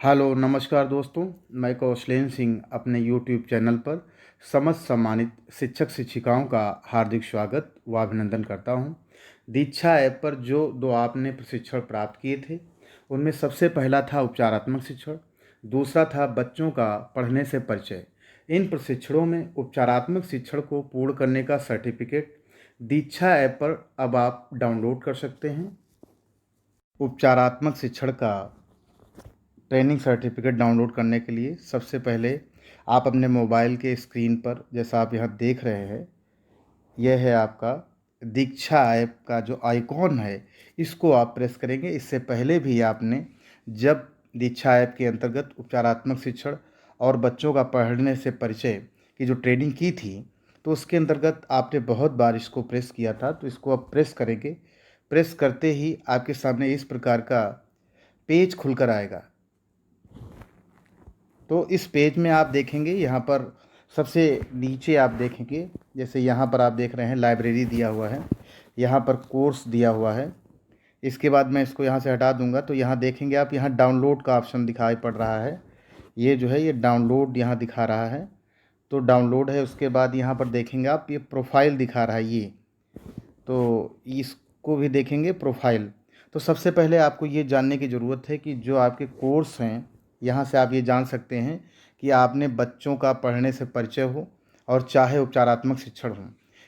Hello नमस्कार दोस्तों। मैं कौशलेन सिंह अपने यूट्यूब चैनल पर समस्त सम्मानित शिक्षक शिक्षिकाओं का हार्दिक स्वागत व अभिनंदन करता हूं। दीक्षा ऐप पर जो दो आपने प्रशिक्षण प्राप्त किए थे उनमें सबसे पहला था उपचारात्मक शिक्षण, दूसरा था बच्चों का पढ़ने से परिचय। इन प्रशिक्षणों में उपचारात्मक शिक्षण को पूर्ण करने का सर्टिफिकेट दीक्षा ऐप पर अब आप डाउनलोड कर सकते हैं। उपचारात्मक शिक्षण का ट्रेनिंग सर्टिफिकेट डाउनलोड करने के लिए सबसे पहले आप अपने मोबाइल के स्क्रीन पर, जैसा आप यहाँ देख रहे हैं, यह है आपका दीक्षा ऐप का जो आइकॉन है, इसको आप प्रेस करेंगे। इससे पहले भी आपने जब दीक्षा ऐप के अंतर्गत उपचारात्मक शिक्षण और बच्चों का पढ़ने से परिचय की जो ट्रेनिंग की थी, तो उसके अंतर्गत आपने बहुत बार इसको प्रेस किया था। तो इसको आप प्रेस करेंगे। प्रेस करते ही आपके सामने इस प्रकार का पेज खुलकर आएगा। तो इस पेज में आप देखेंगे, यहाँ पर सबसे नीचे आप देखेंगे, जैसे यहाँ पर आप देख रहे हैं लाइब्रेरी दिया हुआ है, यहाँ पर कोर्स दिया हुआ है। इसके बाद मैं इसको यहाँ से हटा दूंगा तो यहाँ देखेंगे आप, यहाँ डाउनलोड का ऑप्शन दिखाई पड़ रहा है। ये जो है ये डाउनलोड यहाँ दिखा रहा है, तो डाउनलोड है। उसके बाद यहाँ पर देखेंगे आप, ये प्रोफाइल दिखा रहा है, ये तो इसको भी देखेंगे प्रोफाइल। तो सबसे पहले आपको ये जानने की ज़रूरत है कि जो आपके कोर्स हैं, यहाँ से आप ये जान सकते हैं कि आपने बच्चों का पढ़ने से परिचय हो और चाहे उपचारात्मक शिक्षण हो,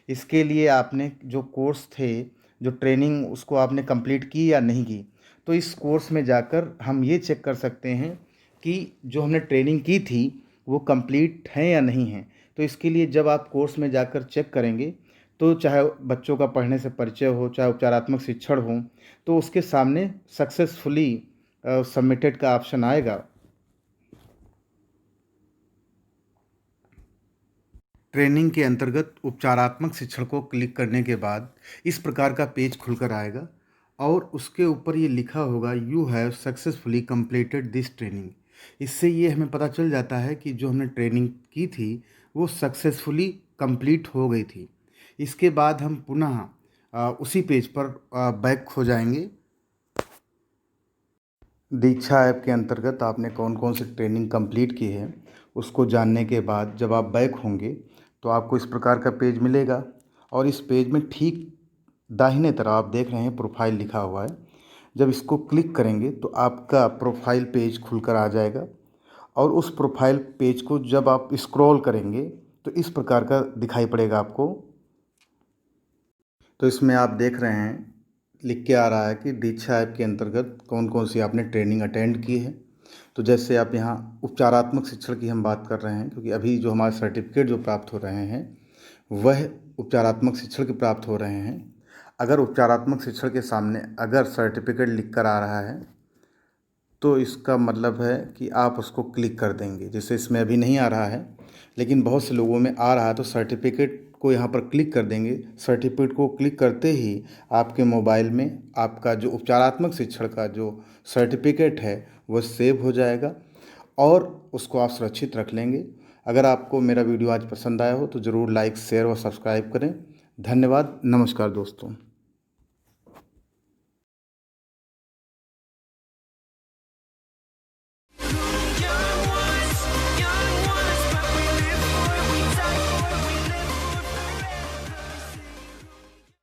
इसके लिए आपने जो कोर्स थे, जो ट्रेनिंग, उसको आपने कंप्लीट की या नहीं की। तो इस कोर्स में जाकर हम ये चेक कर सकते हैं कि जो हमने ट्रेनिंग की थी वो कंप्लीट है या नहीं है। तो इसके लिए जब आप कोर्स में जाकर चेक करेंगे, तो चाहे बच्चों का पढ़ने से परिचय हो, चाहे उपचारात्मक शिक्षण हो, तो उसके सामने सक्सेसफुली सबमिटेड का ऑप्शन आएगा। ट्रेनिंग के अंतर्गत उपचारात्मक शिक्षण को क्लिक करने के बाद इस प्रकार का पेज खुलकर आएगा और उसके ऊपर ये लिखा होगा, you have successfully completed this training. इससे ये हमें पता चल जाता है कि जो हमने ट्रेनिंग की थी वो सक्सेसफुली कंप्लीट हो गई थी। इसके बाद हम पुनः उसी पेज पर बैक हो जाएंगे। दीक्षा ऐप के अंतर्गत आपने कौन कौन सी ट्रेनिंग कंप्लीट की है उसको जानने के बाद जब आप बैक होंगे तो आपको इस प्रकार का पेज मिलेगा। और इस पेज में ठीक दाहिने तरफ आप देख रहे हैं प्रोफाइल लिखा हुआ है। जब इसको क्लिक करेंगे तो आपका प्रोफाइल पेज खुलकर आ जाएगा। और उस प्रोफाइल पेज को जब आप स्क्रॉल करेंगे तो इस प्रकार का दिखाई पड़ेगा आपको। तो इसमें आप देख रहे हैं, लिख के आ रहा है कि दीक्षा ऐप के अंतर्गत कौन कौन सी आपने ट्रेनिंग अटेंड की है। तो जैसे आप यहाँ उपचारात्मक शिक्षण की हम बात कर रहे हैं, क्योंकि अभी जो हमारे सर्टिफिकेट जो प्राप्त हो रहे हैं वह उपचारात्मक शिक्षण के प्राप्त हो रहे हैं। अगर उपचारात्मक शिक्षण के सामने अगर सर्टिफिकेट लिख कर आ रहा है तो इसका मतलब है कि आप उसको क्लिक कर देंगे। जैसे इसमें अभी नहीं आ रहा है लेकिन बहुत से लोगों में आ रहा है, तो सर्टिफिकेट को यहाँ पर क्लिक कर देंगे। सर्टिफिकेट को क्लिक करते ही आपके मोबाइल में आपका जो उपचारात्मक शिक्षण का जो सर्टिफिकेट है वो सेव हो जाएगा और उसको आप सुरक्षित रख लेंगे। अगर आपको मेरा वीडियो आज पसंद आया हो तो ज़रूर लाइक, शेयर और सब्सक्राइब करें। धन्यवाद। नमस्कार दोस्तों।